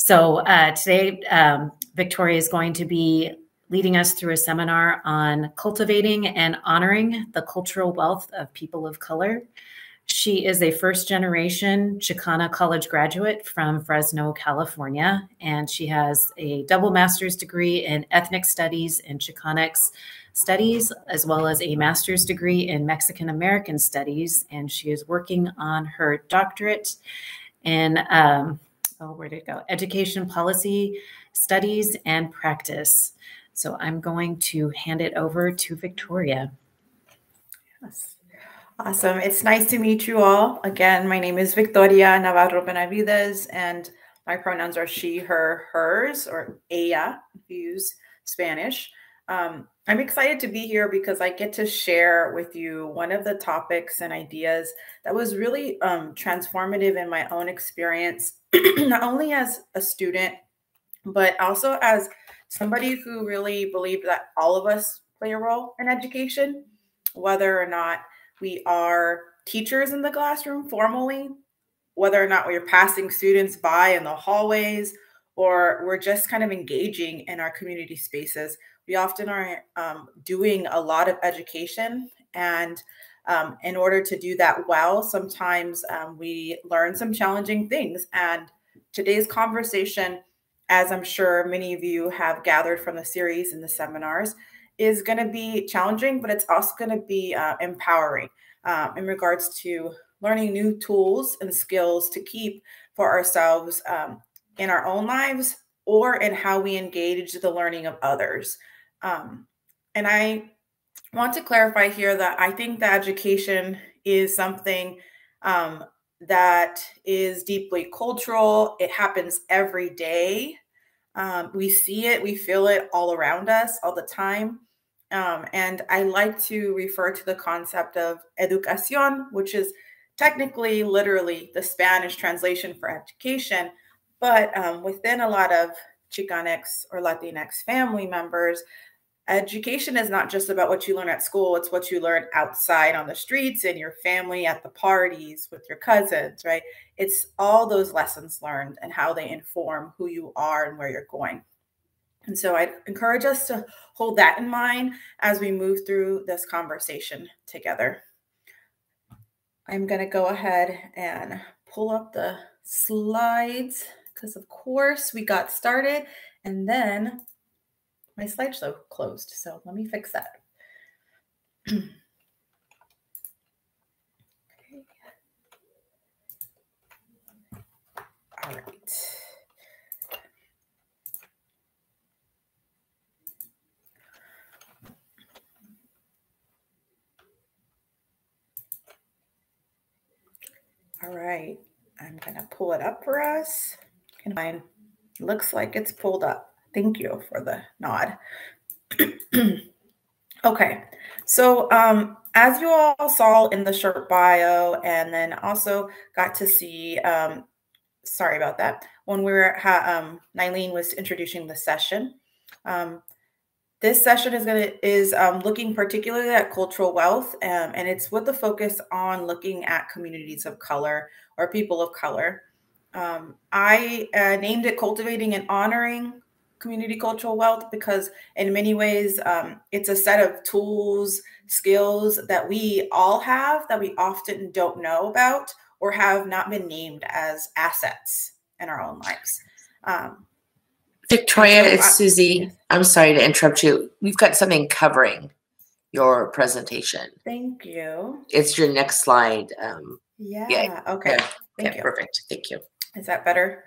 So today, Victoria is going to be leading us through a seminar on cultivating and honoring the cultural wealth of people of color. She is a first-generation Chicano college graduate from Fresno, California, and she has a double master's degree in ethnic studies and Chicanx studies, as well as a master's degree in Mexican American studies, and she is working on her doctorate in where did it go? Education policy studies and practice. So I'm going to hand it over to Victoria. Yes. Awesome. It's nice to meet you all. Again, my name is Victoria Navarro Benavides, and my pronouns are she, her, hers, or ella, if you use Spanish. I'm excited to be here because I get to share with you one of the topics and ideas that was really transformative in my own experience, not only as a student, but also as somebody who really believed that all of us play a role in education, whether or not we are teachers in the classroom formally, whether or not we're passing students by in the hallways, or we're just kind of engaging in our community spaces. We often are doing a lot of education, and in order to do that well, sometimes we learn some challenging things. And today's conversation, as I'm sure many of you have gathered from the series and the seminars, is going to be challenging, but it's also going to be empowering in regards to learning new tools and skills to keep for ourselves in our own lives or in how we engage the learning of others. And I want to clarify here that I think that education is something that is deeply cultural. It happens every day. We see it, we feel it all around us all the time. And I like to refer to the concept of educación, which is technically, literally the Spanish translation for education. But within a lot of Chicanx or Latinx family members, education is not just about what you learn at school. It's what you learn outside on the streets, in your family, at the parties, with your cousins, right? It's all those lessons learned and how they inform who you are and where you're going. And so I encourage us to hold that in mind as we move through this conversation together. I'm going to go ahead and pull up the slides because, of course, we got started and then my slideshow closed. So let me fix that. Okay. All right. All right. I'm going to pull it up for us. And looks like it's pulled up. Thank you for the nod. Okay, so as you all saw in the short bio, and then also got to see, sorry about that, when we were, Nylene was introducing the session. This session is looking particularly at cultural wealth, and it's with the focus on looking at communities of color or people of color. I named it Cultivating and Honoring Community Cultural Wealth because in many ways, it's a set of tools, skills that we all have that we often don't know about or have not been named as assets in our own lives. Victoria, it's Susie. I'm sorry to interrupt you. We've got something covering your presentation. Thank you. It's your next slide. Yeah. Okay. Thank you. Perfect. Thank you. Is that better?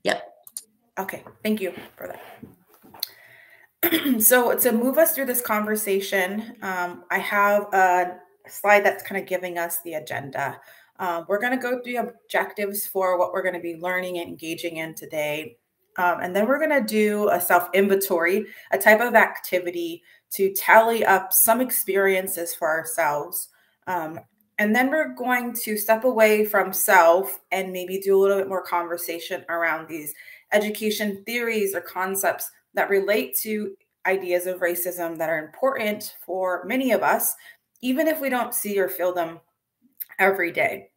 Yep. Okay. Thank you for that. So to move us through this conversation, I have a slide that's kind of giving us the agenda. We're going to go through objectives for what we're going to be learning and engaging in today. And then we're going to do a self-inventory, a type of activity to tally up some experiences for ourselves. And then we're going to step away from self and maybe do a little bit more conversation around these education theories or concepts that relate to ideas of racism that are important for many of us, even if we don't see or feel them every day.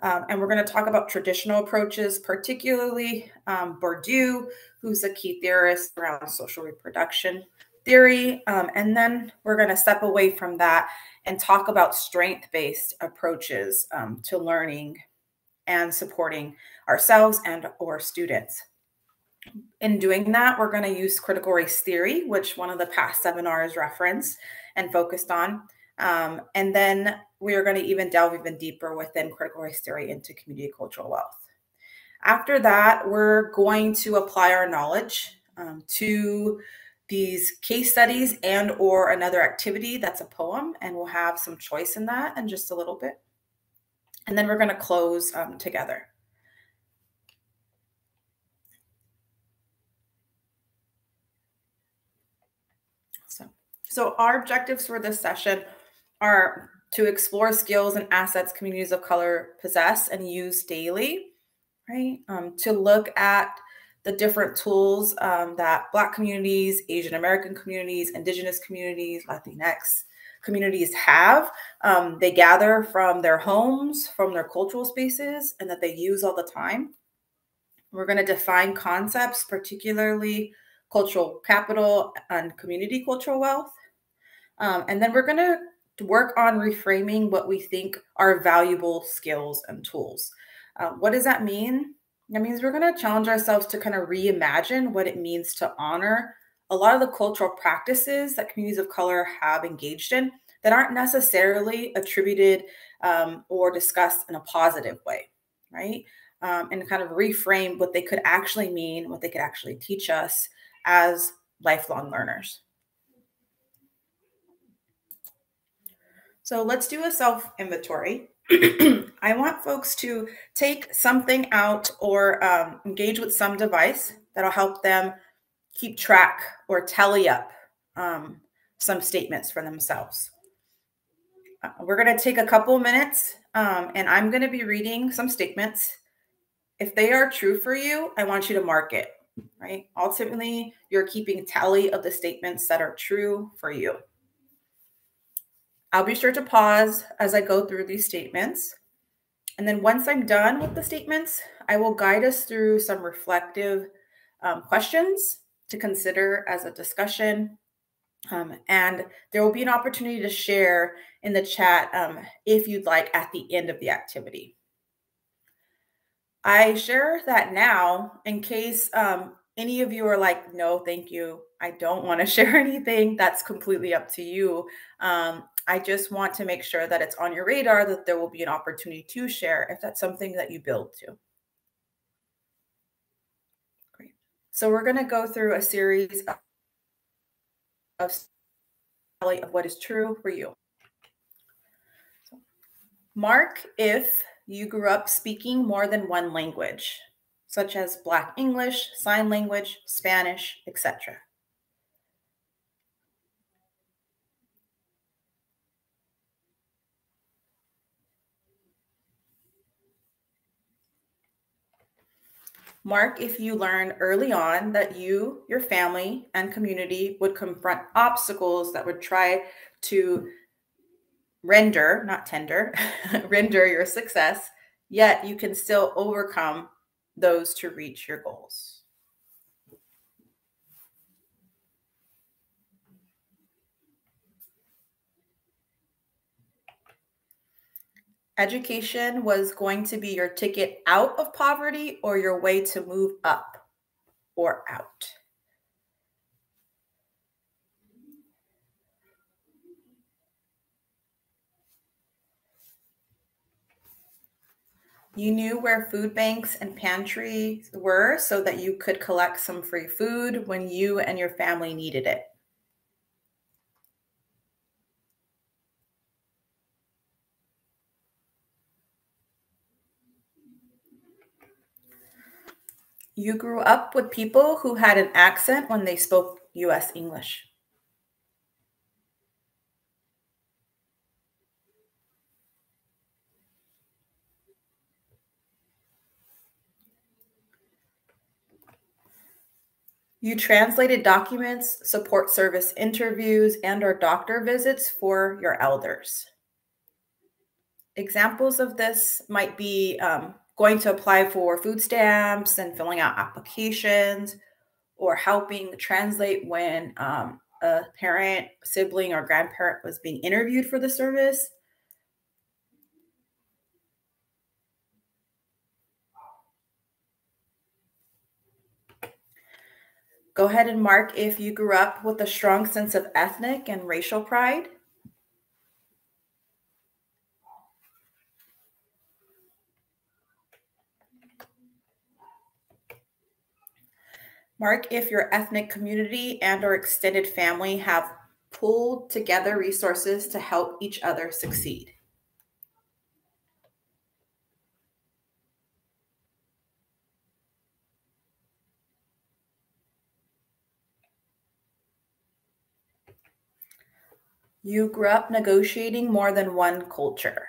And we're going to talk about traditional approaches, particularly Bourdieu, who's a key theorist around social reproduction theory. And then we're going to step away from that and talk about strength-based approaches to learning and supporting ourselves and or students. In doing that, we're going to use critical race theory, which one of the past seminars referenced and focused on. And then we are going to even delve even deeper within critical race theory into community cultural wealth. After that, we're going to apply our knowledge to these case studies and or another activity that's a poem, and we'll have some choice in that in just a little bit. And then we're going to close together. So our objectives for this session are to explore skills and assets communities of color possess and use daily, right? To look at the different tools that Black communities, Asian American communities, Indigenous communities, Latinx communities have. They gather from their homes, from their cultural spaces, and that they use all the time. We're going to define concepts, particularly cultural capital and community cultural wealth. And then we're going to work on reframing what we think are valuable skills and tools. What does that mean? That means we're going to challenge ourselves to kind of reimagine what it means to honor a lot of the cultural practices that communities of color have engaged in that aren't necessarily attributed or discussed in a positive way, right? And kind of reframe what they could actually mean, what they could actually teach us as lifelong learners. So let's do a self-inventory. I want folks to take something out or engage with some device that'll help them keep track or tally up some statements for themselves. We're going to take a couple minutes and I'm going to be reading some statements. If they are true for you, I want you to mark it, right? Ultimately, you're keeping tally of the statements that are true for you. I'll be sure to pause as I go through these statements. And then once I'm done with the statements, I will guide us through some reflective questions to consider as a discussion. And there will be an opportunity to share in the chat if you'd like at the end of the activity. I share that now in case any of you are like, no, thank you. I don't want to share anything. That's completely up to you. I just want to make sure that it's on your radar that there will be an opportunity to share if that's something that you build to. Great. So we're going to go through a series of what is true for you. So, mark if you grew up speaking more than one language, such as Black English, Sign Language, Spanish, etc. Mark if you learned early on that you, your family, and community would confront obstacles that would try to render, not tender, render your success, yet you can still overcome those to reach your goals. Education was going to be your ticket out of poverty or your way to move up or out. You knew where food banks and pantries were so that you could collect some free food when you and your family needed it. You grew up with people who had an accent when they spoke U.S. English. You translated documents, support service interviews, and/or doctor visits for your elders. examples of this might be going to apply for food stamps and filling out applications, or helping translate when a parent, sibling, or grandparent was being interviewed for the service. Go ahead and mark if you grew up with a strong sense of ethnic and racial pride. Mark if your ethnic community and or extended family have pulled together resources to help each other succeed. You grew up negotiating more than one culture.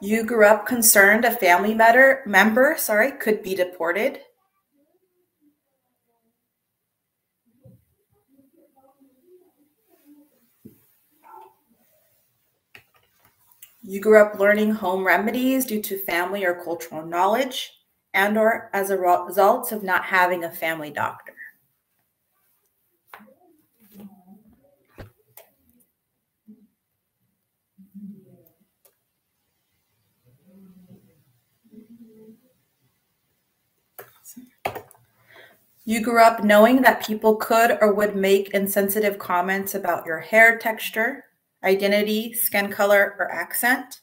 You grew up concerned a family member could be deported. You grew up learning home remedies due to family or cultural knowledge, and or as a result of not having a family doctor. You grew up knowing that people could or would make insensitive comments about your hair texture, identity, skin color, or accent.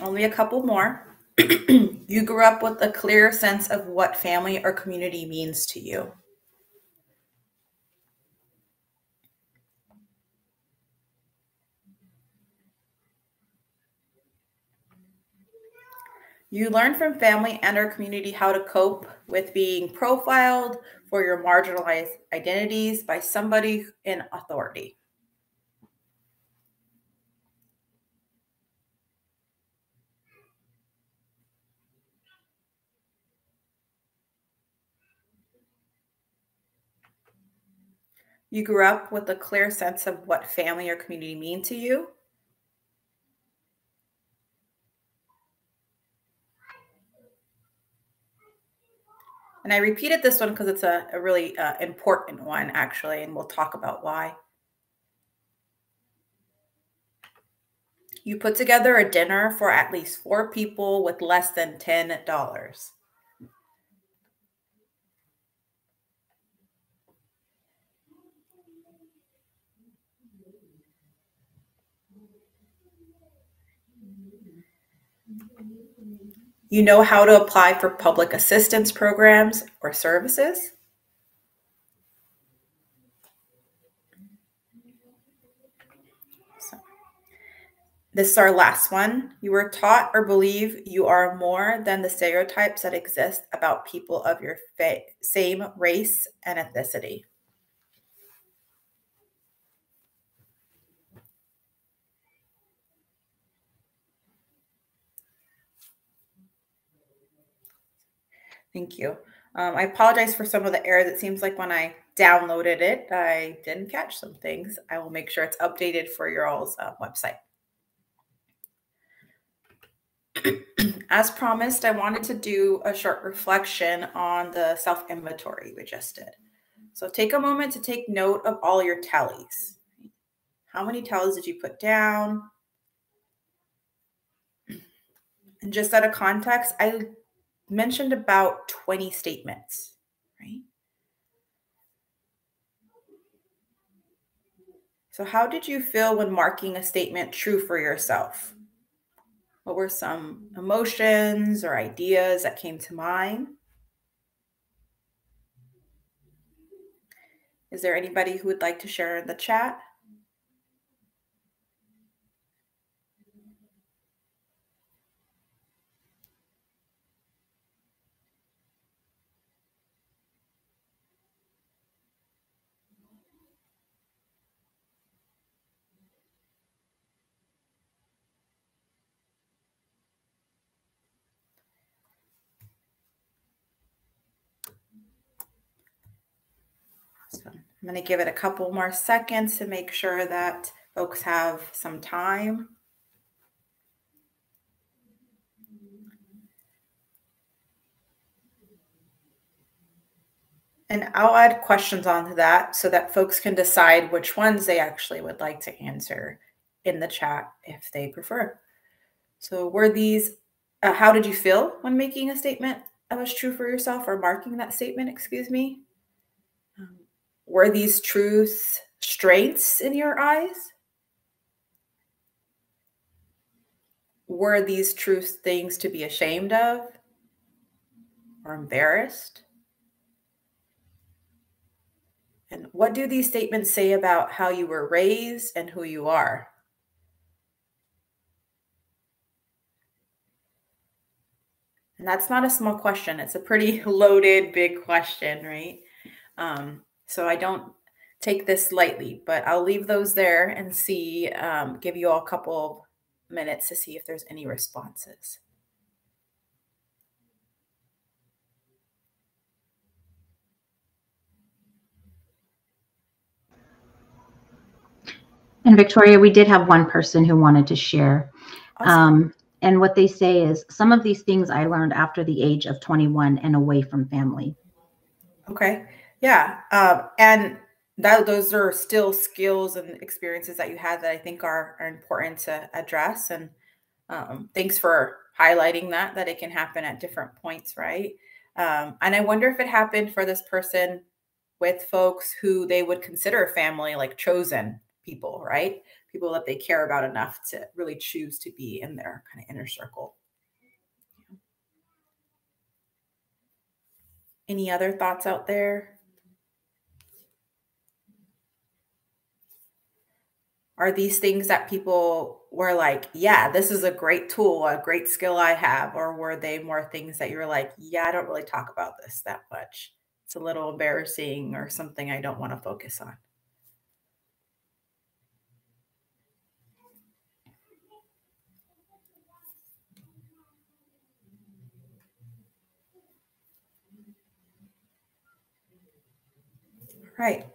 Only a couple more. You grew up with a clear sense of what family or community means to you. You learn from family and or community how to cope with being profiled for your marginalized identities by somebody in authority. You grew up with a clear sense of what family or community mean to you. And I repeated this one because it's a really important one, actually, and we'll talk about why. You put together a dinner for at least 4 people with less than $10. You know how to apply for public assistance programs or services. This is our last one. You were taught or believe you are more than the stereotypes that exist about people of your same race and ethnicity. Thank you. I apologize for some of the errors. It seems like when I downloaded it, I didn't catch some things. I will make sure it's updated for your all's website. As promised, I wanted to do a short reflection on the self-inventory we just did. So take a moment to take note of all your tallies. How many tallies did you put down? And just out of context, I mentioned about 20 statements, right? So how did you feel when marking a statement true for yourself? What were some emotions or ideas that came to mind? Is there anybody who would like to share in the chat? I'm going to give it a couple more seconds to make sure that folks have some time. And I'll add questions onto that so that folks can decide which ones they actually would like to answer in the chat if they prefer. So were these, how did you feel when making a statement that was true for yourself, or marking that statement, excuse me? Were these truths strengths in your eyes? Were these truths things to be ashamed of or embarrassed? And what do these statements say about how you were raised and who you are? And that's not a small question. It's a pretty loaded, big question, right? So I don't take this lightly, but I'll leave those there and see, give you all a couple minutes to see if there's any responses. And Victoria, we did have one person who wanted to share. Awesome. And what they say is, some of these things I learned after the age of 21 and away from family. Okay. Yeah. And those are still skills and experiences that you had that I think are important to address. And thanks for highlighting that it can happen at different points, right? And I wonder if it happened for this person with folks who they would consider family, like chosen people, right? People that they care about enough to really choose to be in their kind of inner circle. Any other thoughts out there? Are these things that people were like, yeah, this is a great tool, a great skill I have? Or were they more things that you're like, yeah, I don't really talk about this that much. It's a little embarrassing or something I don't want to focus on. Right.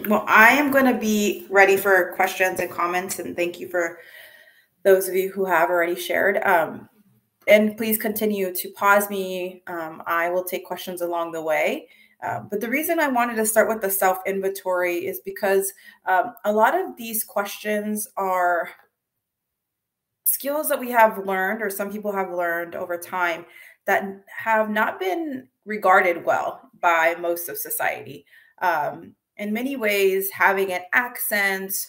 Well, I am going to be ready for questions and comments, and thank you for those of you who have already shared. And please continue to pause me. I will take questions along the way. But the reason I wanted to start with the self-inventory is because a lot of these questions are skills that we have learned, or some people have learned over time, that have not been regarded well by most of society. In many ways, having an accent,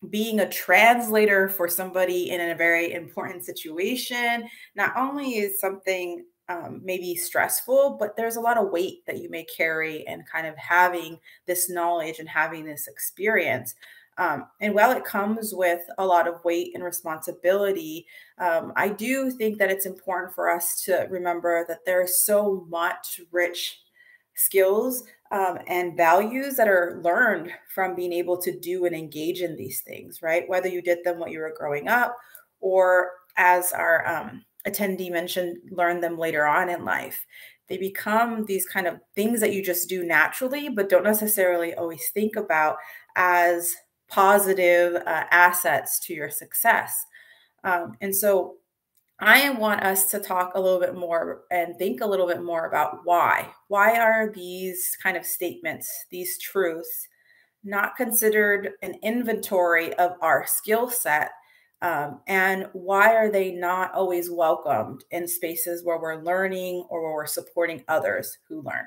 being a translator for somebody in a very important situation, not only is something maybe stressful, but there's a lot of weight that you may carry in kind of having this knowledge and having this experience. And while it comes with a lot of weight and responsibility, I do think that it's important for us to remember that there is so much rich skills and values that are learned from being able to do and engage in these things, right? Whether you did them when you were growing up, or as our attendee mentioned, learn them later on in life. They become these kind of things that you just do naturally, but don't necessarily always think about as positive assets to your success. And so I want us to talk a little bit more and think a little bit more about why. Why are these kind of statements, these truths, not considered an inventory of our skill set? And why are they not always welcomed in spaces where we're learning or where we're supporting others who learn?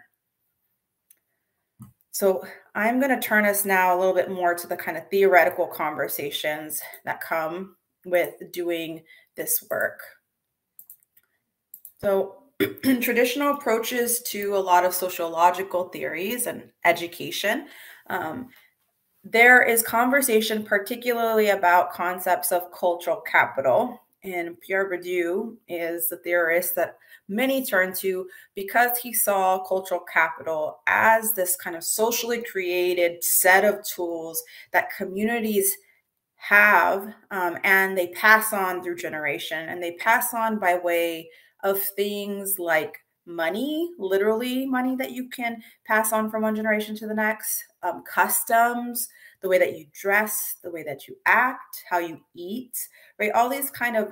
So I'm going to turn us now a little bit more to the kind of theoretical conversations that come with doing this work. So traditional approaches to a lot of sociological theories and education, there is conversation particularly about concepts of cultural capital. And Pierre Bourdieu is the theorist that many turn to because he saw cultural capital as this kind of socially created set of tools that communities have, and they pass on through generation, and they pass on by way of things like money, literally money that you can pass on from one generation to the next, customs, the way that you dress, the way that you act, how you eat, right? All these kind of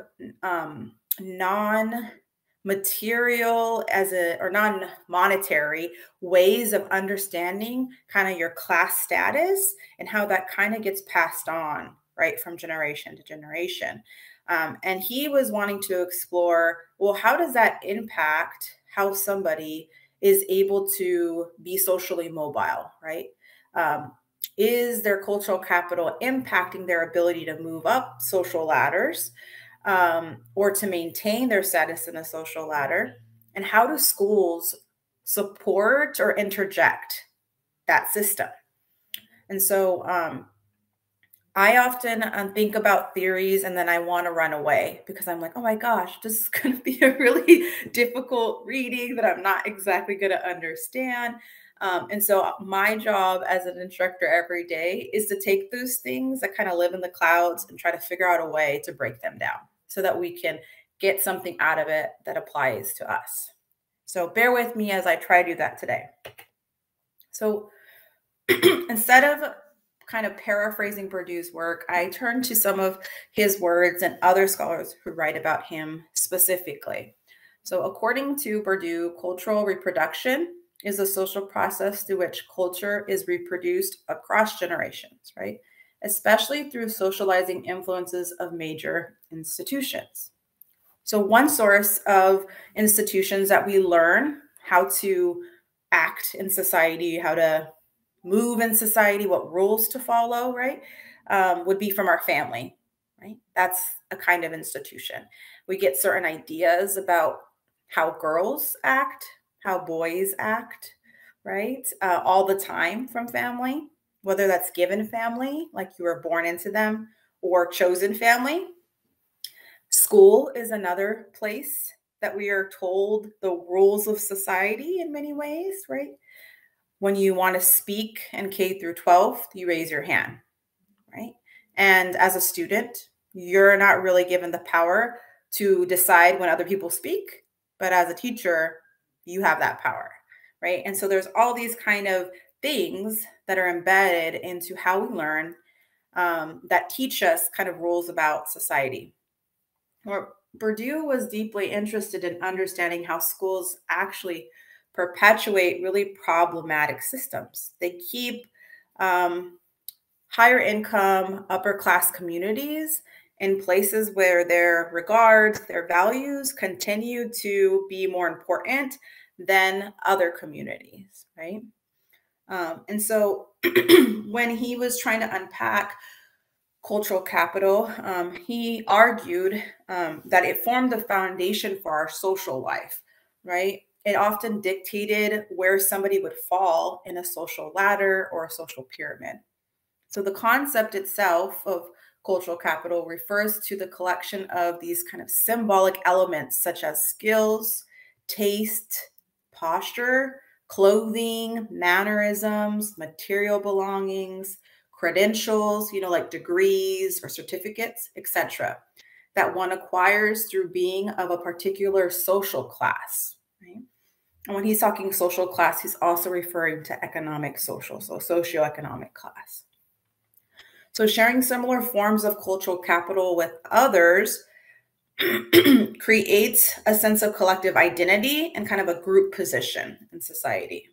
non-material or non-monetary ways of understanding kind of your class status and how that kind of gets passed on, right, from generation to generation. And he was wanting to explore, well, how does that impact how somebody is able to be socially mobile, right? Is their cultural capital impacting their ability to move up social ladders or to maintain their status in the social ladder? And how do schools support or interject that system? And so I often think about theories and then I want to run away because I'm like, oh my gosh, this is going to be a really difficult reading that I'm not exactly going to understand. And so my job as an instructor every day is to take those things that kind of live in the clouds and try to figure out a way to break them down so that we can get something out of it that applies to us. So bear with me as I try to do that today. So instead of kind of paraphrasing Bourdieu's work, I turn to some of his words and other scholars who write about him specifically. So according to Bourdieu, cultural reproduction is a social process through which culture is reproduced across generations, right? Especially through socializing influences of major institutions. So one source of institutions that we learn how to act in society, how to move in society, what rules to follow, right, would be from our family, right? That's a kind of institution. We get certain ideas about how girls act, how boys act, right, all the time from family, whether that's given family, like you were born into them, or chosen family. School is another place that we are told the rules of society in many ways, right? When you want to speak in K through 12, you raise your hand, right? And as a student, you're not really given the power to decide when other people speak, but as a teacher, you have that power, right? And so there's all these kind of things that are embedded into how we learn that teach us kind of rules about society. Well, Bourdieu was deeply interested in understanding how schools actually perpetuate really problematic systems. They keep higher income, upper class communities in places where their regards, their values continue to be more important than other communities, right? And so when he was trying to unpack cultural capital, he argued that it formed the foundation for our social life, right? It often dictated where somebody would fall in a social ladder or a social pyramid. So the concept itself of cultural capital refers to the collection of these kind of symbolic elements such as skills, taste, posture, clothing, mannerisms, material belongings, credentials, like degrees or certificates, etc., that one acquires through being of a particular social class, right? And when he's talking social class, he's also referring to economic social, so socioeconomic class. So sharing similar forms of cultural capital with others creates a sense of collective identity and kind of a group position in society.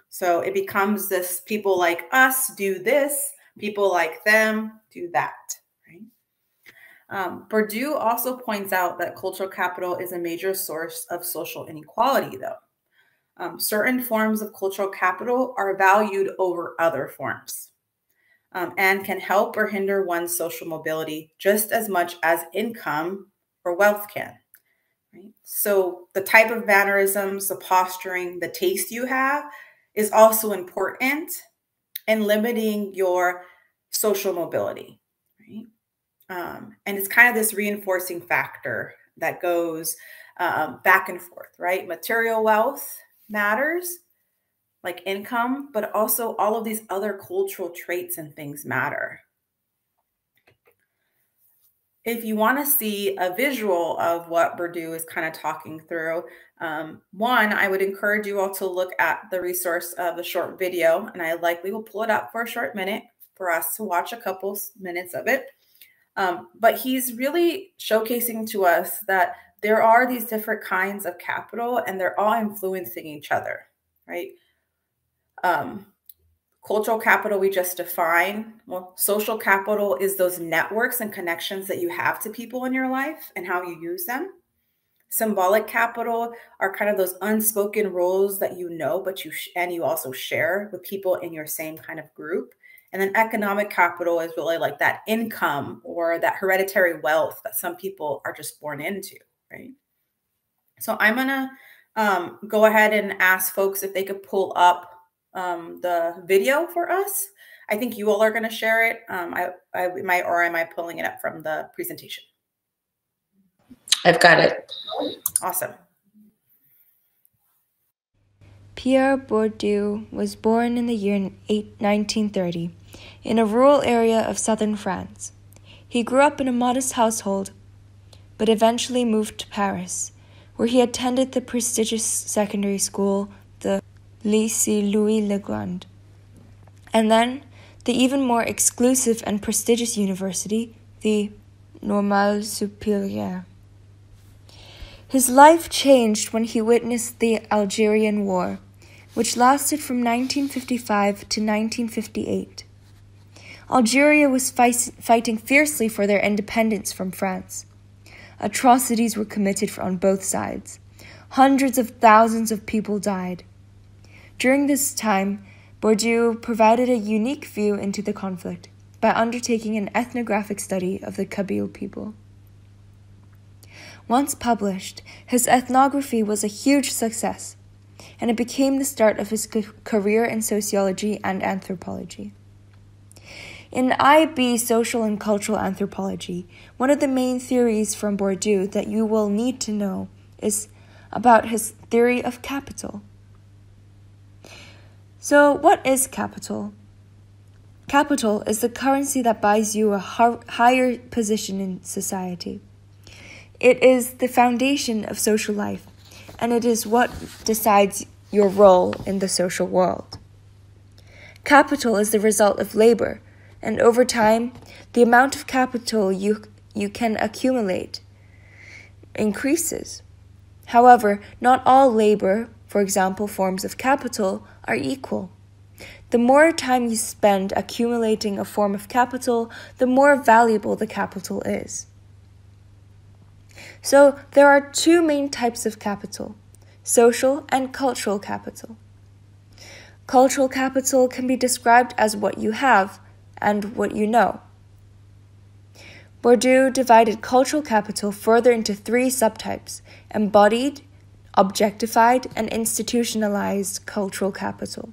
So it becomes this: people like us do this, people like them do that, right? Bourdieu also points out that cultural capital is a major source of social inequality, though. Certain forms of cultural capital are valued over other forms and can help or hinder one's social mobility just as much as income or wealth can. Right? So the type of mannerisms, the posturing, the taste you have is also important in limiting your social mobility, right? And it's kind of this reinforcing factor that goes back and forth, right? Material wealth matters, like income, but also all of these other cultural traits and things matter. if you want to see a visual of what Bourdieu is kind of talking through, one, I would encourage you all to look at the resource of the short video, and I likely will pull it up for a short minute for us to watch a couple minutes of it. But he's really showcasing to us that there are these different kinds of capital, and they're all influencing each other, right? Cultural capital we just define. Well, social capital is those networks and connections that you have to people in your life and how you use them. Symbolic capital are kind of those unspoken rules that you know, but you also share with people in your same kind of group. And then economic capital is really like that income or that hereditary wealth that some people are just born into, right? So I'm gonna go ahead and ask folks if they could pull up the video for us. I think you all are going to share it. Am I pulling it up from the presentation? I've got it. Awesome. Pierre Bourdieu was born in the year 1930 in a rural area of southern France. He grew up in a modest household, but eventually moved to Paris, where he attended the prestigious secondary school, the Lycée Louis le Grand, and then the even more exclusive and prestigious university, the Normale Supérieure. His life changed when he witnessed the Algerian War, which lasted from 1955 to 1958. Algeria was fighting fiercely for their independence from France. Atrocities were committed on both sides. Hundreds of thousands of people died. During this time, Bourdieu provided a unique view into the conflict by undertaking an ethnographic study of the Kabyle people. Once published, his ethnography was a huge success, and it became the start of his career in sociology and anthropology. In IB, social and cultural anthropology, one of the main theories from Bourdieu that you will need to know is about his theory of capital. So, what is capital? Capital is the currency that buys you a higher position in society. It is the foundation of social life, and it is what decides your role in the social world. Capital is the result of labor, and over time, the amount of capital you can accumulate increases. However, not all labor, for example, forms of capital, are equal. The more time you spend accumulating a form of capital, the more valuable the capital is. So, there are two main types of capital: social and cultural capital. Cultural capital can be described as what you have and what you know. Bourdieu divided cultural capital further into three subtypes: embodied, objectified, and institutionalized cultural capital.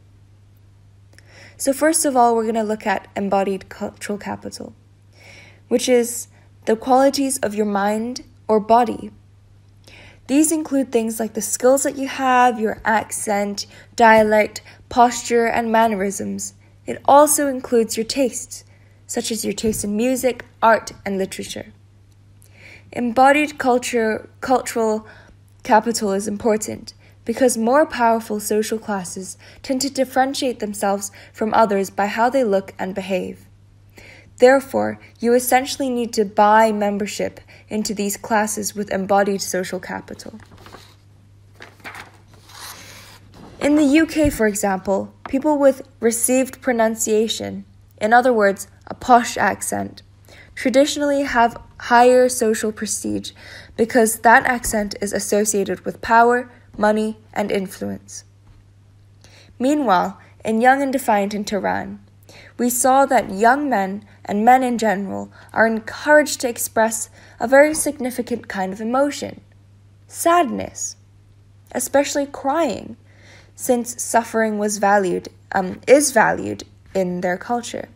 So first of all, we're going to look at embodied cultural capital, which is the qualities of your mind or body. These include things like the skills that you have, your accent, dialect, posture, and mannerisms. It also includes your tastes, such as your taste in music, art, and literature. Embodied cultural capital is important because more powerful social classes tend to differentiate themselves from others by how they look and behave. Therefore, you essentially need to buy membership into these classes with embodied social capital. In the UK, for example, people with received pronunciation, in other words, a posh accent, traditionally have higher social prestige because that accent is associated with power, money, and influence. Meanwhile, in Young and Defiant in Tehran, we saw that young men and men in general are encouraged to express a very significant kind of emotion: sadness, especially crying, since suffering is valued in their culture.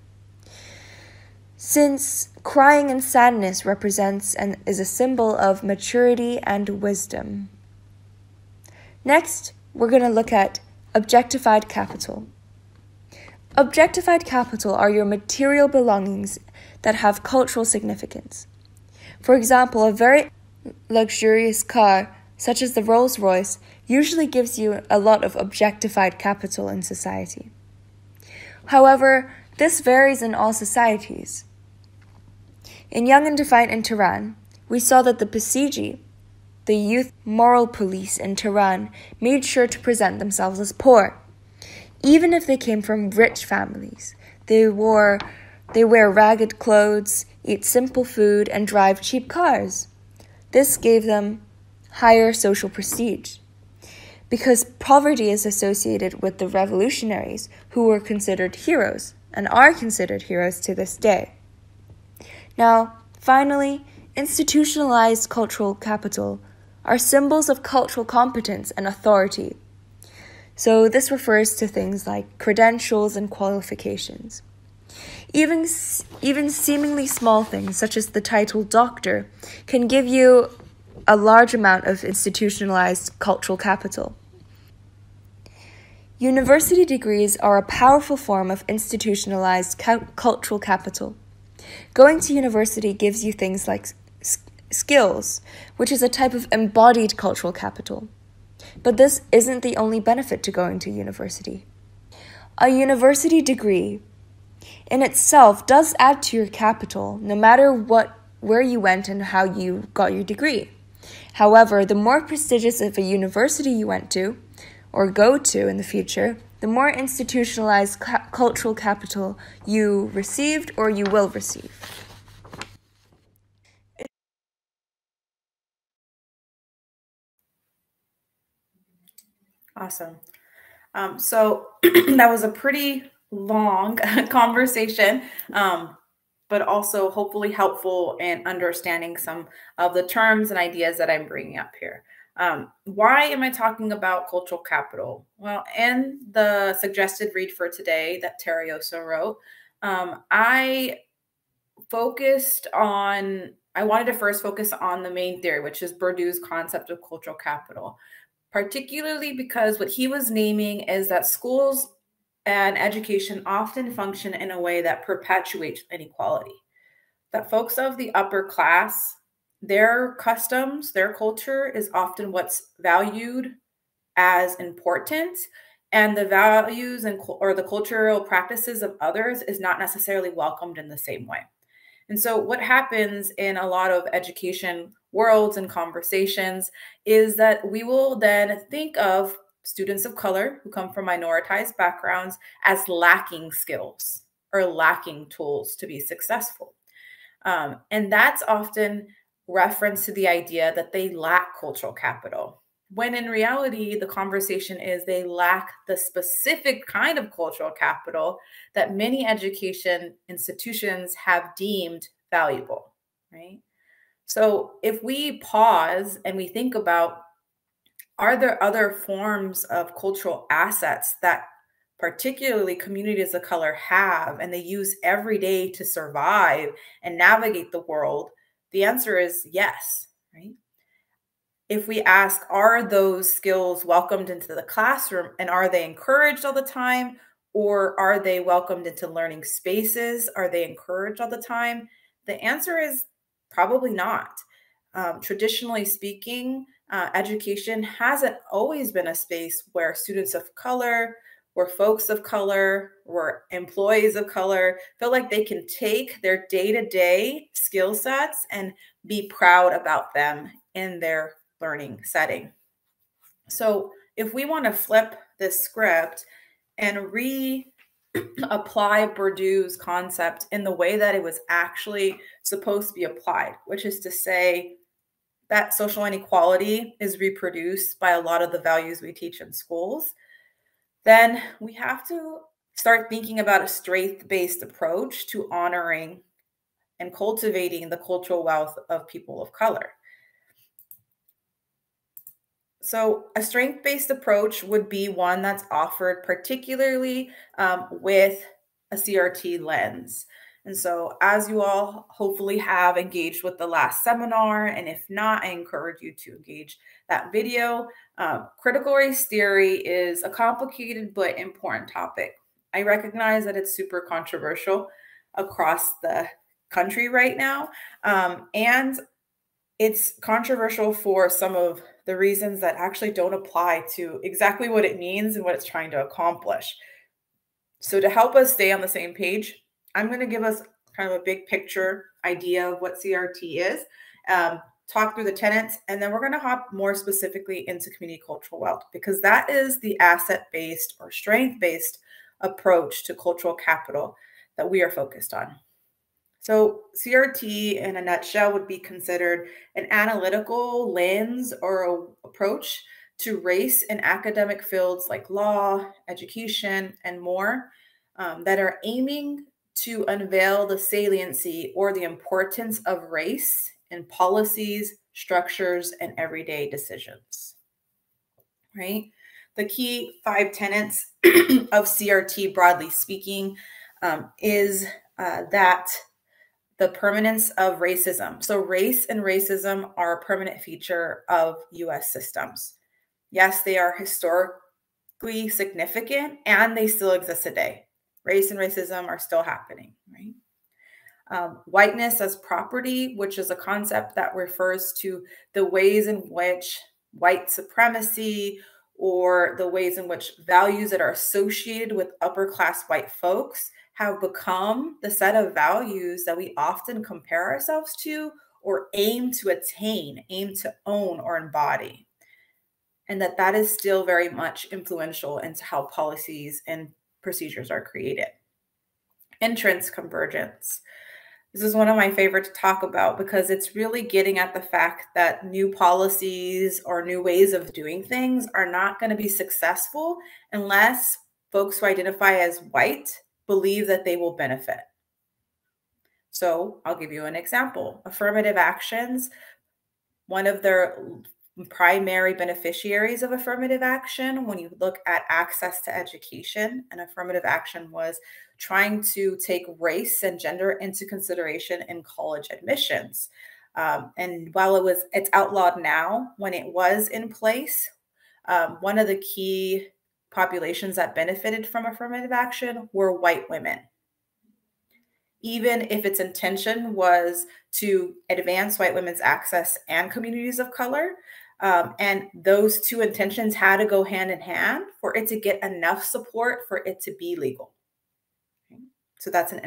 Since crying and sadness represents and is a symbol of maturity and wisdom. Next, we're going to look at objectified capital. Objectified capital are your material belongings that have cultural significance. For example, a very luxurious car, such as the Rolls-Royce, usually gives you a lot of objectified capital in society. However, this varies in all societies. In Young and Defiant in Tehran, we saw that the Basiji, the youth moral police in Tehran, made sure to present themselves as poor. Even if they came from rich families, they wear ragged clothes, eat simple food, and drive cheap cars. This gave them higher social prestige, because poverty is associated with the revolutionaries who were considered heroes and are considered heroes to this day. Now, finally, institutionalized cultural capital are symbols of cultural competence and authority. So this refers to things like credentials and qualifications. Even seemingly small things, such as the title doctor, can give you a large amount of institutionalized cultural capital. University degrees are a powerful form of institutionalized cultural capital. Going to university gives you things like skills, which is a type of embodied cultural capital. But this isn't the only benefit to going to university. A university degree in itself does add to your capital, no matter where you went and how you got your degree. However, the more prestigious of a university you went to, or go to in the future, the more institutionalized cultural capital you received or you will receive. Awesome. So that was a pretty long conversation, but also hopefully helpful in understanding some of the terms and ideas that I'm bringing up here. Why am I talking about cultural capital? Well, in the suggested read for today that Terioso wrote, I wanted to first focus on the main theory, which is Bourdieu's concept of cultural capital, particularly because what he was naming is that schools and education often function in a way that perpetuates inequality. That folks of the upper class, their customs, their culture is often what's valued as important, and the values or the cultural practices of others is not necessarily welcomed in the same way. And so what happens in a lot of education worlds and conversations is that we will then think of students of color who come from minoritized backgrounds as lacking skills or lacking tools to be successful. And that's often reference to the idea that they lack cultural capital, when in reality, the conversation is they lack the specific kind of cultural capital that many education institutions have deemed valuable, right? So if we pause and we think about, are there other forms of cultural assets that particularly communities of color have and they use every day to survive and navigate the world? The answer is yes, right? If we ask, are those skills welcomed into the classroom and are they encouraged all the time? Or are they welcomed into learning spaces? Are they encouraged all the time? The answer is probably not. Traditionally speaking, education hasn't always been a space where students of color, where folks of color, where employees of color feel like they can take their day-to-day skill sets and be proud about them in their learning setting. So if we want to flip this script and reapply Bourdieu's concept in the way that it was actually supposed to be applied, which is to say that social inequality is reproduced by a lot of the values we teach in schools, then we have to start thinking about a strength-based approach to honoring and cultivating the cultural wealth of people of color. So a strength-based approach would be one that's offered particularly with a CRT lens. And so as you all hopefully have engaged with the last seminar, and if not, I encourage you to engage that video. Critical race theory is a complicated but important topic. I recognize that it's super controversial across the country right now. And it's controversial for some of the reasons that actually don't apply to exactly what it means and what it's trying to accomplish. So to help us stay on the same page, I'm going to give us kind of a big picture idea of what CRT is, talk through the tenets, and then we're going to hop more specifically into community cultural wealth, because that is the asset-based or strength-based approach to cultural capital that we are focused on. So CRT in a nutshell would be considered an analytical lens or approach to race in academic fields like law, education, and more, that are aiming to unveil the saliency or the importance of race in policies, structures, and everyday decisions, right? The key 5 tenets of CRT, broadly speaking, is that the permanence of racism. So race and racism are a permanent feature of U.S. systems. Yes, they are historically significant and they still exist today. Race and racism are still happening, right? Whiteness as property, which is a concept that refers to the ways in which white supremacy or the ways in which values that are associated with upper class white folks have become the set of values that we often compare ourselves to or aim to attain, aim to own or embody. And that is still very much influential into how policies and procedures are created. Entrance convergence. This is one of my favorite to talk about because it's really getting at the fact that new policies or new ways of doing things are not going to be successful unless folks who identify as white believe that they will benefit. So I'll give you an example. Affirmative actions, one of their primary beneficiaries of affirmative action, when you look at access to education, an affirmative action was trying to take race and gender into consideration in college admissions. And while it's outlawed now, when it was in place, one of the key populations that benefited from affirmative action were white women. Even if its intention was to advance white women's access and communities of color, and those two intentions had to go hand in hand for it to get enough support for it to be legal. Okay. So that's an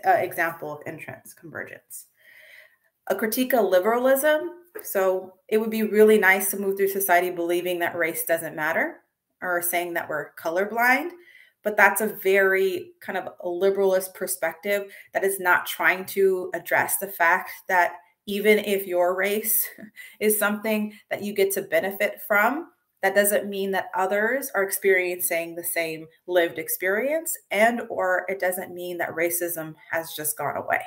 example of entrance convergence. A critique of liberalism. So it would be really nice to move through society believing that race doesn't matter or saying that we're colorblind. But that's a very kind of a liberalist perspective that is not trying to address the fact that even if your race is something that you get to benefit from, that doesn't mean that others are experiencing the same lived experience, and or it doesn't mean that racism has just gone away.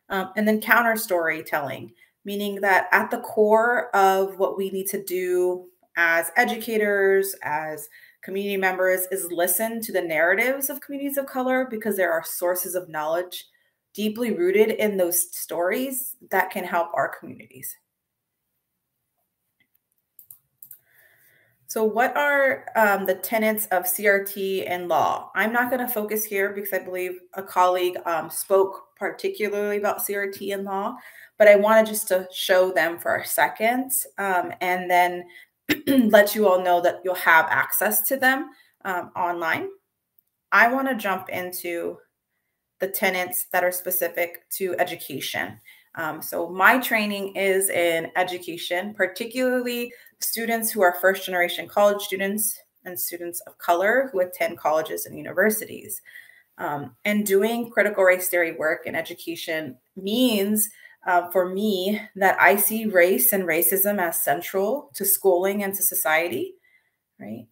And then counter storytelling, meaning that at the core of what we need to do as educators, as community members, is listen to the narratives of communities of color, because there are sources of knowledge deeply rooted in those stories that can help our communities. So what are the tenets of CRT and law? I'm not going to focus here because I believe a colleague spoke particularly about CRT and law, but I wanted just to show them for a second and then let you all know that you'll have access to them online. I want to jump into the tenets that are specific to education. So my training is in education, particularly students who are first-generation college students and students of color who attend colleges and universities. And doing critical race theory work in education means for me that I see race and racism as central to schooling and to society, right?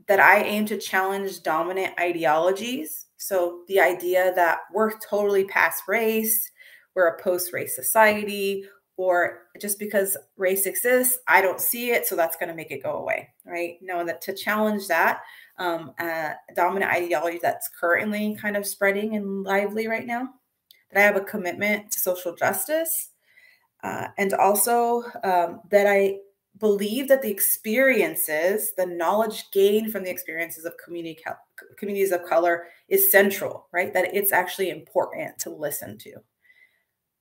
That I aim to challenge dominant ideologies. So the idea that we're totally past race, we're a post-race society, or just because race exists, I don't see it, so that's going to make it go away, right? No, that to challenge that dominant ideology that's currently kind of spreading and lively right now, that I have a commitment to social justice, and also that I believe that the experiences, the knowledge gained from the experiences of communities of color is central, right? That it's actually important to listen to.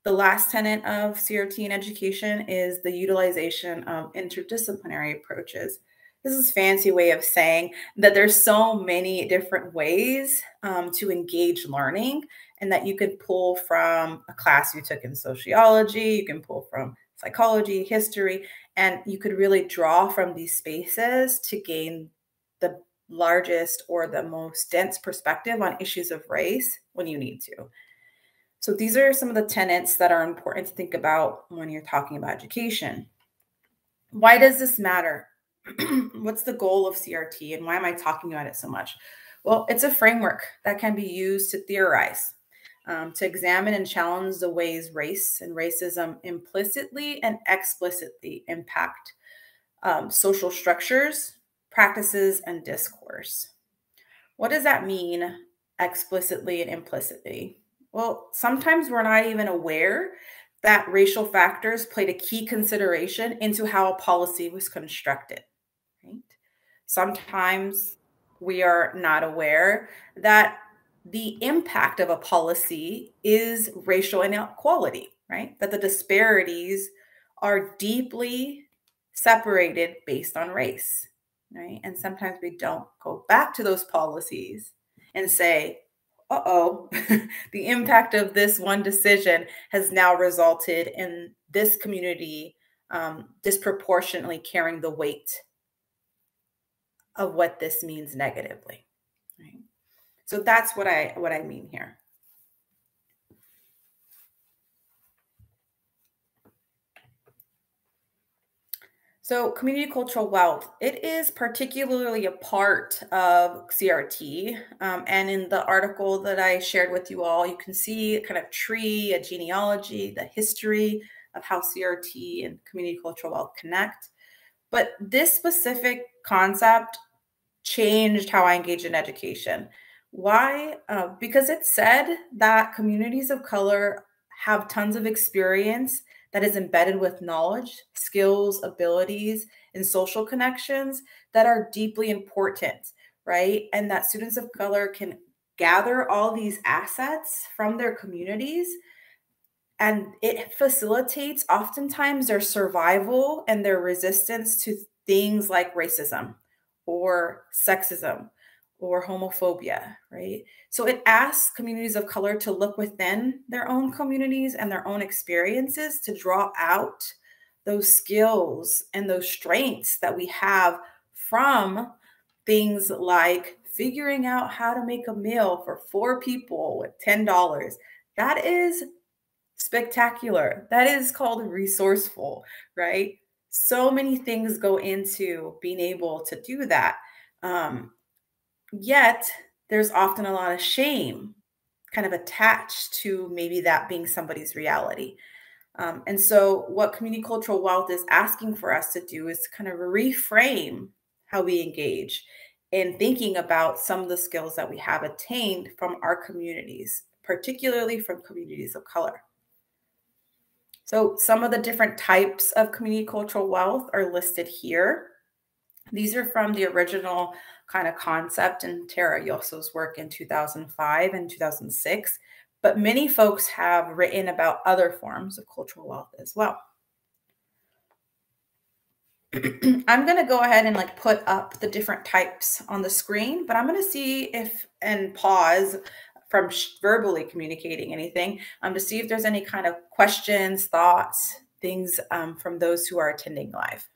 The last tenet of CRT in education is the utilization of interdisciplinary approaches. This is a fancy way of saying that there's so many different ways to engage learning, and that you could pull from a class you took in sociology, you can pull from psychology, history, and you could really draw from these spaces to gain the largest or the most dense perspective on issues of race when you need to. So these are some of the tenets that are important to think about when you're talking about education. Why does this matter? What's the goal of CRT, and why am I talking about it so much? Well, it's a framework that can be used to theorize, to examine and challenge the ways race and racism implicitly and explicitly impact social structures, practices, and discourse. What does that mean, explicitly and implicitly? Well, sometimes we're not even aware that racial factors played a key consideration into how a policy was constructed, right? Sometimes we are not aware that the impact of a policy is racial inequality, right? That the disparities are deeply separated based on race, right? And sometimes we don't go back to those policies and say, uh-oh, the impact of this one decision has now resulted in this community disproportionately carrying the weight of what this means negatively, right? So that's what I mean here. So community cultural wealth, it is particularly a part of CRT. And in the article that I shared with you all, you can see kind of tree, a genealogy, the history of how CRT and community cultural wealth connect. But this specific concept changed how I engage in education. Why? Because it said that communities of color have tons of experience that is embedded with knowledge, skills, abilities, and social connections that are deeply important, right? And that students of color can gather all these assets from their communities, and it facilitates oftentimes their survival and their resistance to things like racism or sexism or homophobia, right? So it asks communities of color to look within their own communities and their own experiences to draw out those skills and those strengths that we have from things like figuring out how to make a meal for 4 people with $10. That is spectacular. That is called resourceful, right? So many things go into being able to do that. Yet there's often a lot of shame kind of attached to maybe that being somebody's reality. And so what community cultural wealth is asking for us to do is kind of reframe how we engage in thinking about some of the skills that we have attained from our communities, particularly from communities of color. So some of the different types of community cultural wealth are listed here. These are from the original kind of concept in Tara Yosso's work in 2005 and 2006, but many folks have written about other forms of cultural wealth as well. I'm going to go ahead and put up the different types on the screen, but I'm going to see if, and pause from verbally communicating anything, to see if there's any kind of questions, thoughts, things from those who are attending live.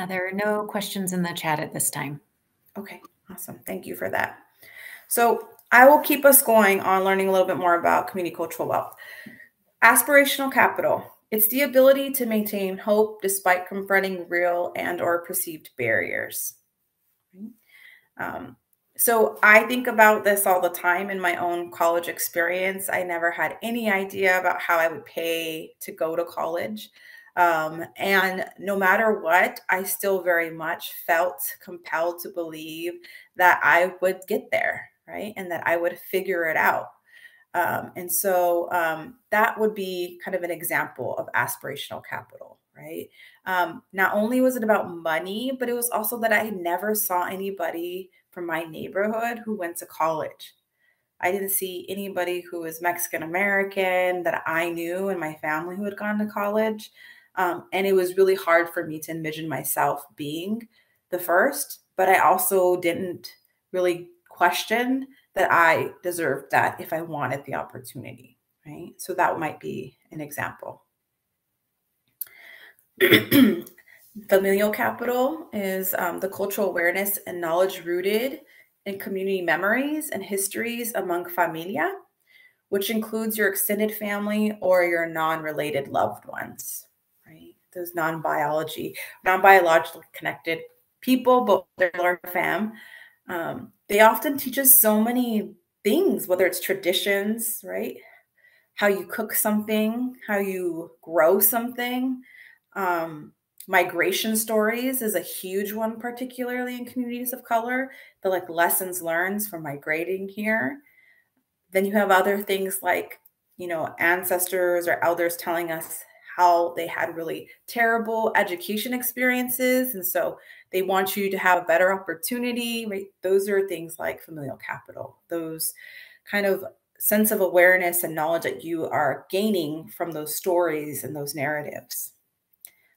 There are no questions in the chat at this time. Okay, awesome. Thank you for that. So I will keep us going on learning a little bit more about community cultural wealth. Aspirational capital. It's the ability to maintain hope despite confronting real and or perceived barriers. So I think about this all the time in my own college experience. I never had any idea about how I would pay to go to college. And no matter what, I still very much felt compelled to believe that I would get there, right? And that I would figure it out. And so that would be kind of an example of aspirational capital, right? Not only was it about money, but it was also that I never saw anybody from my neighborhood who went to college. I didn't see anybody who was Mexican American that I knew in my family who had gone to college. And it was really hard for me to envision myself being the first, but I also didn't really question that I deserved that if I wanted the opportunity, right? So that might be an example. Familial capital is the cultural awareness and knowledge rooted in community memories and histories among familia, which includes your extended family or your non-related loved ones, right? Those non-biologically connected people, but they're our fam. They often teach us so many things, whether it's traditions, right? How you cook something, how you grow something. Migration stories is a huge one, particularly in communities of color, the like lessons learned from migrating here. Then you have other things like, you know, ancestors or elders telling us how they had really terrible education experiences. And so they want you to have a better opportunity, right? Those are things like familial capital, those kind of sense of awareness and knowledge that you are gaining from those stories and those narratives.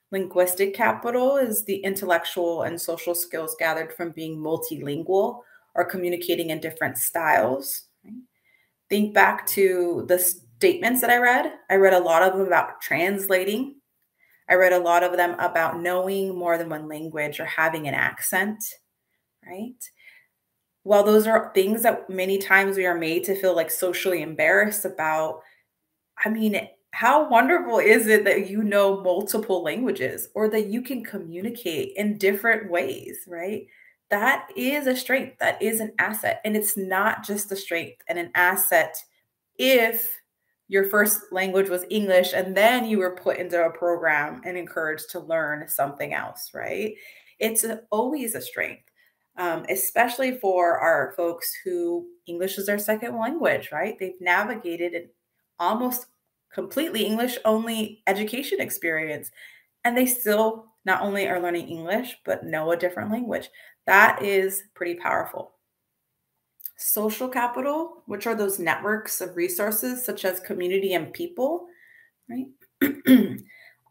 Linguistic capital is the intellectual and social skills gathered from being multilingual or communicating in different styles. Right? Think back to the statements that I read. I read a lot of them about translating. I read a lot of them about knowing more than one language or having an accent, right? While those are things that many times we are made to feel like socially embarrassed about, I mean, how wonderful is it that you know multiple languages or that you can communicate in different ways, right? That is a strength. That is an asset. And it's not just a strength and an asset if your first language was English and then you were put into a program and encouraged to learn something else, right? It's always a strength, especially for our folks who English is their second language, right? They've navigated an almost completely English only education experience, and they still not only are learning English, but know a different language. That is pretty powerful. Social capital, which are those networks of resources such as community and people, right?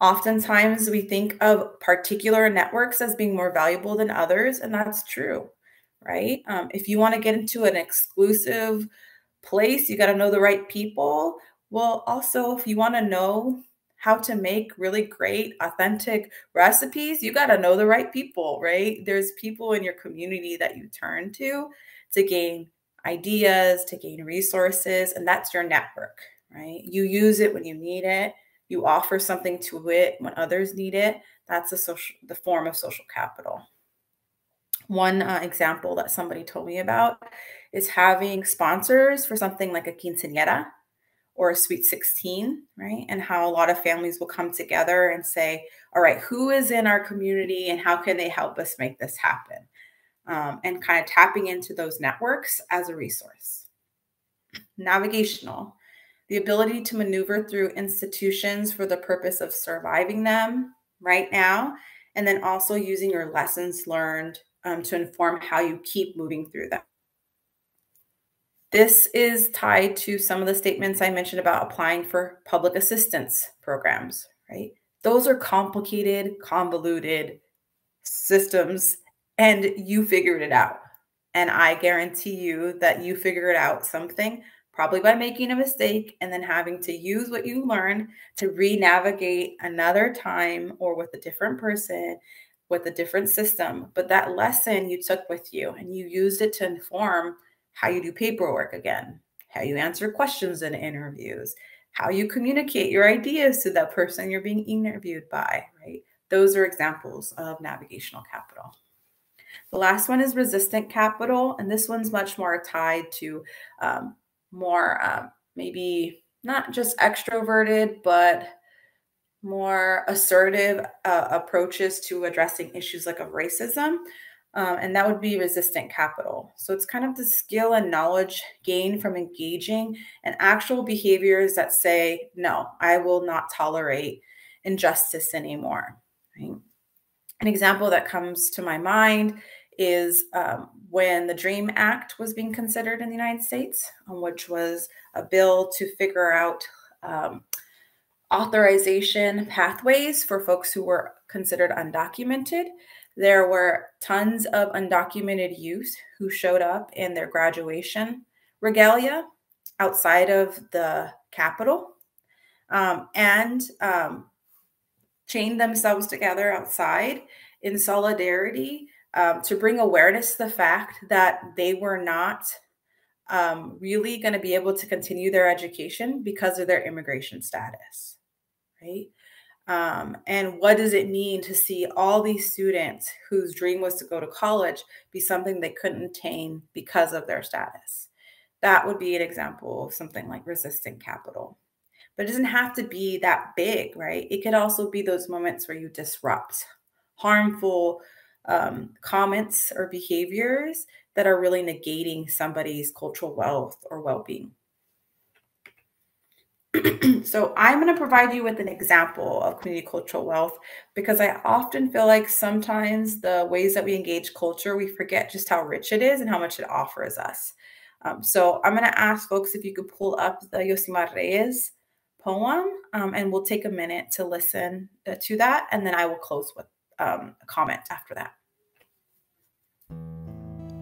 Oftentimes we think of particular networks as being more valuable than others, and that's true, right? If you want to get into an exclusive place, you got to know the right people. Well, also, if you want to know how to make really great, authentic recipes, you got to know the right people, right? There's people in your community that you turn to gain ideas, to gain resources, and that's your network, right? You use it when you need it. You offer something to it when others need it. That's the form of social capital. One example that somebody told me about is having sponsors for something like a quinceañera or a sweet 16, right? And how a lot of families will come together and say, all right, who is in our community and how can they help us make this happen? And kind of tapping into those networks as a resource. Navigational, the ability to maneuver through institutions for the purpose of surviving them right now, and then also using your lessons learned to inform how you keep moving through them. This is tied to some of the statements I mentioned about applying for public assistance programs, right? Those are complicated, convoluted systems, and you figured it out. And I guarantee you that you figured out something, probably by making a mistake and then having to use what you learned to re-navigate another time or with a different person, with a different system. But that lesson you took with you and you used it to inform how you do paperwork again, how you answer questions in interviews, how you communicate your ideas to that person you're being interviewed by, right? Those are examples of navigational capital. The last one is resistant capital, and this one's much more tied to maybe not just extroverted, but more assertive approaches to addressing issues like of racism. And that would be resistant capital. So it's kind of the skill and knowledge gained from engaging in actual behaviors that say, no, I will not tolerate injustice anymore. Right? An example that comes to my mind is when the DREAM Act was being considered in the United States, which was a bill to figure out authorization pathways for folks who were considered undocumented. There were tons of undocumented youth who showed up in their graduation regalia outside of the Capitol and chained themselves together outside in solidarity to bring awareness to the fact that they were not really going to be able to continue their education because of their immigration status, right? And what does it mean to see all these students whose dream was to go to college be something they couldn't attain because of their status? That would be an example of something like resisting capital. But it doesn't have to be that big, right? It could also be those moments where you disrupt harmful comments or behaviors that are really negating somebody's cultural wealth or well-being. So I'm going to provide you with an example of community cultural wealth because I often feel like sometimes the ways that we engage culture, we forget just how rich it is and how much it offers us. So I'm going to ask folks if you could pull up the Yosimar Reyes poem, and we'll take a minute to listen to that, and then I will close with a comment after that.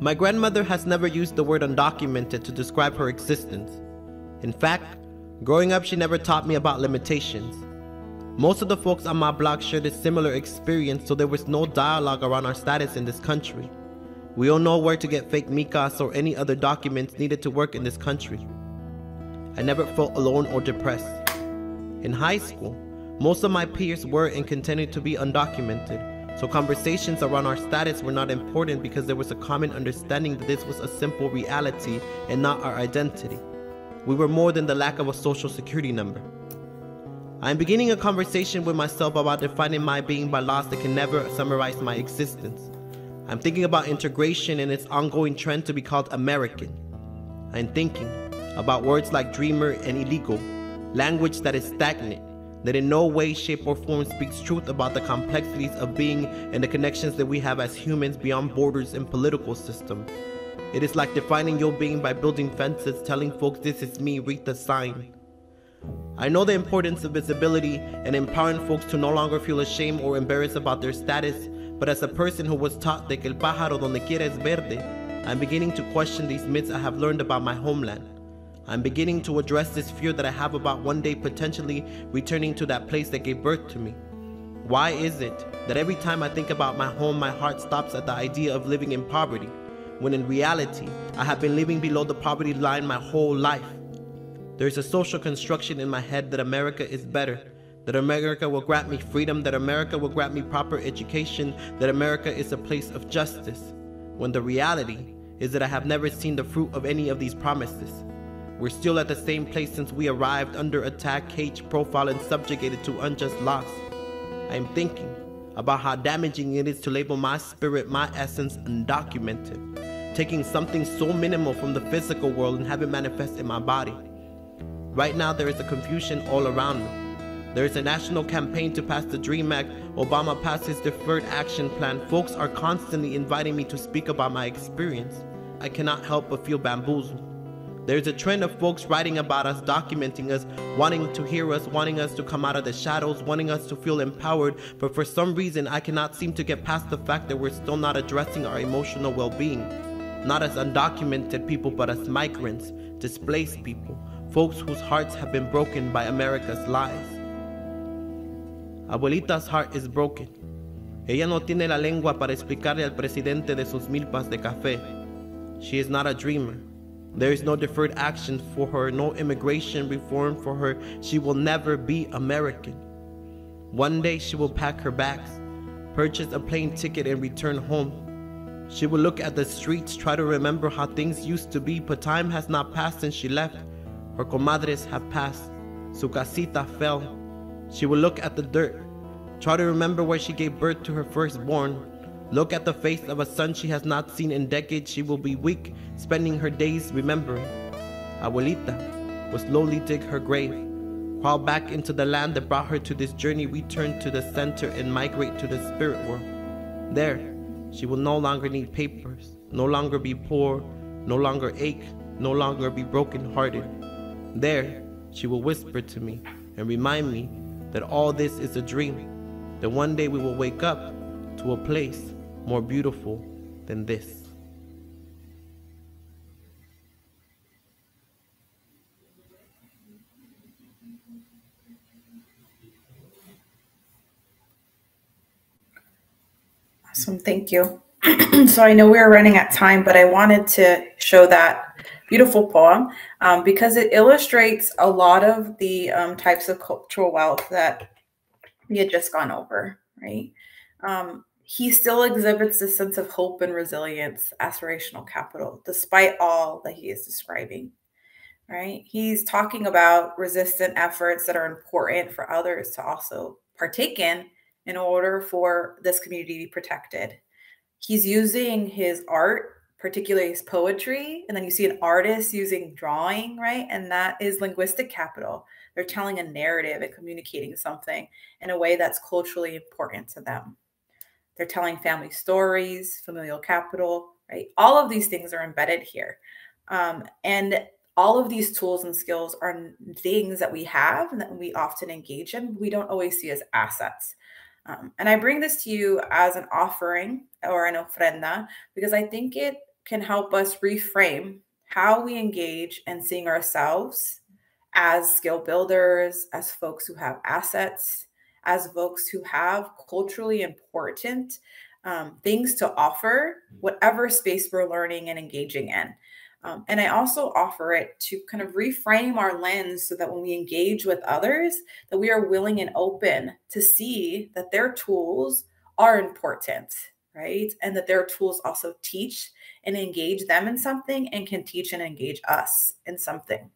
My grandmother has never used the word undocumented to describe her existence. In fact, growing up, she never taught me about limitations. Most of the folks on my block shared a similar experience, so there was no dialogue around our status in this country. We don't know where to get fake micas or any other documents needed to work in this country. I never felt alone or depressed. In high school, most of my peers were and continued to be undocumented, so conversations around our status were not important because there was a common understanding that this was a simple reality and not our identity. We were more than the lack of a social security number. I am beginning a conversation with myself about defining my being by laws that can never summarize my existence. I'm thinking about integration and its ongoing trend to be called American. I'm thinking about words like dreamer and illegal, language that is stagnant, that in no way, shape, or form speaks truth about the complexities of being and the connections that we have as humans beyond borders and political systems. It is like defining your being by building fences, telling folks this is me, read the sign. I know the importance of visibility and empowering folks to no longer feel ashamed or embarrassed about their status, but as a person who was taught de que el pájaro donde quiera es verde, I'm beginning to question these myths I have learned about my homeland. I'm beginning to address this fear that I have about one day potentially returning to that place that gave birth to me. Why is it that every time I think about my home, my heart stops at the idea of living in poverty, when in reality, I have been living below the poverty line my whole life? There's a social construction in my head that America is better, that America will grant me freedom, that America will grant me proper education, that America is a place of justice, when the reality is that I have never seen the fruit of any of these promises. We're still at the same place since we arrived, under attack, caged, profiled, and subjugated to unjust loss. I am thinking about how damaging it is to label my spirit, my essence, undocumented, taking something so minimal from the physical world and have it manifest in my body. Right now, there is a confusion all around me. There is a national campaign to pass the DREAM Act. Obama passed his Deferred Action Plan. Folks are constantly inviting me to speak about my experience. I cannot help but feel bamboozled. There's a trend of folks writing about us, documenting us, wanting to hear us, wanting us to come out of the shadows, wanting us to feel empowered, but for some reason I cannot seem to get past the fact that we're still not addressing our emotional well-being. Not as undocumented people, but as migrants, displaced people, folks whose hearts have been broken by America's lies. Abuelita's heart is broken. Ella no tiene la lengua para explicarle al presidente de sus milpas de café. She is not a dreamer. There is no deferred action for her, no immigration reform for her. She will never be American. One day she will pack her bags, purchase a plane ticket, and return home. She will look at the streets, try to remember how things used to be, but time has not passed since she left. Her comadres have passed. Su casita fell. She will look at the dirt, try to remember where she gave birth to her firstborn. Look at the face of a son she has not seen in decades. She will be weak, spending her days remembering. Abuelita will slowly dig her grave, crawl back into the land that brought her to this journey, return to the center, and migrate to the spirit world. There, she will no longer need papers, no longer be poor, no longer ache, no longer be brokenhearted. There, she will whisper to me and remind me that all this is a dream, that one day we will wake up to a place more beautiful than this. Awesome, thank you. So I know we're running out of time, but I wanted to show that beautiful poem because it illustrates a lot of the types of cultural wealth that we had just gone over, right? He still exhibits this sense of hope and resilience, aspirational capital, despite all that he is describing, right? He's talking about resistant efforts that are important for others to also partake in order for this community to be protected. He's using his art, particularly his poetry, and then you see an artist using drawing, right? And that is linguistic capital. They're telling a narrative and communicating something in a way that's culturally important to them. They're telling family stories, familial capital, right? All of these things are embedded here. And all of these tools and skills are things that we have and that we often engage in. We don't always see as assets. And I bring this to you as an offering or an ofrenda because I think it can help us reframe how we engage in seeing ourselves as skill builders, as folks who have assets, as folks who have culturally important things to offer, whatever space we're learning and engaging in. And I also offer it to kind of reframe our lens so that when we engage with others, that we are willing and open to see that their tools are important, right? And that their tools also teach and engage them in something and can teach and engage us in something.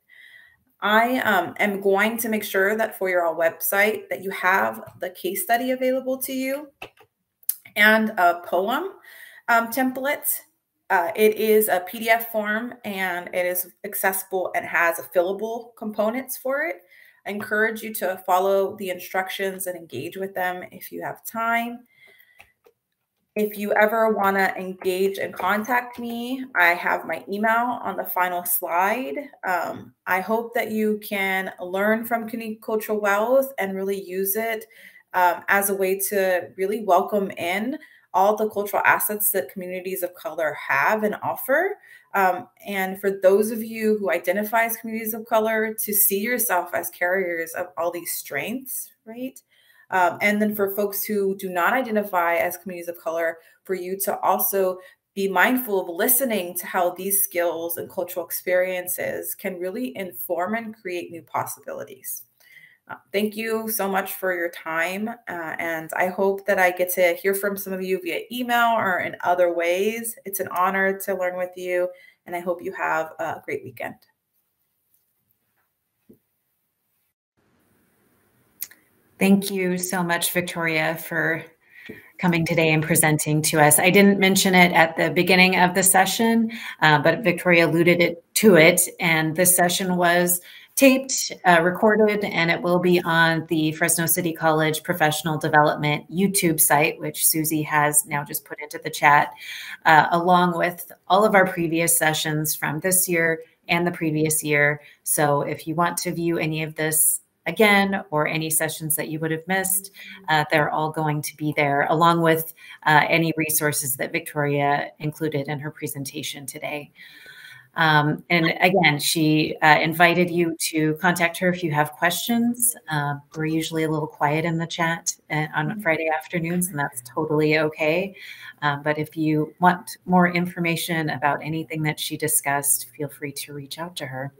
I am going to make sure that for your website that you have the case study available to you and a poem template. It is a PDF form and it is accessible and has a fillable components for it. I encourage you to follow the instructions and engage with them if you have time. If you ever want to engage and contact me, I have my email on the final slide. I hope that you can learn from cultural wealth and really use it as a way to really welcome in all the cultural assets that communities of color have and offer. And for those of you who identify as communities of color, to see yourself as carriers of all these strengths, right? And then for folks who do not identify as communities of color, for you to also be mindful of listening to how these skills and cultural experiences can really inform and create new possibilities. Thank you so much for your time. And I hope that I get to hear from some of you via email or in other ways. It's an honor to learn with you. And I hope you have a great weekend. Thank you so much, Victoria, for coming today and presenting to us. I didn't mention it at the beginning of the session, but Victoria alluded to it. And this session was taped, recorded, and it will be on the Fresno City College Professional Development YouTube site, which Susie has now just put into the chat, along with all of our previous sessions from this year and the previous year. So if you want to view any of this again, or any sessions that you would have missed, they're all going to be there, along with any resources that Victoria included in her presentation today. And again, she invited you to contact her if you have questions. We're usually a little quiet in the chat on Friday afternoons, and that's totally okay. But if you want more information about anything that she discussed, feel free to reach out to her.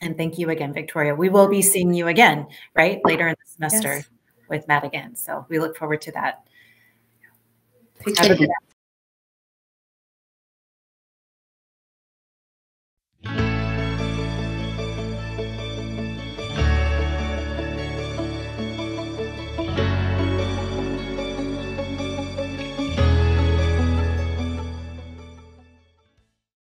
And thank you again, Victoria. We will be seeing you again, right? Later in the semester with Matt again. So we look forward to that. Take care.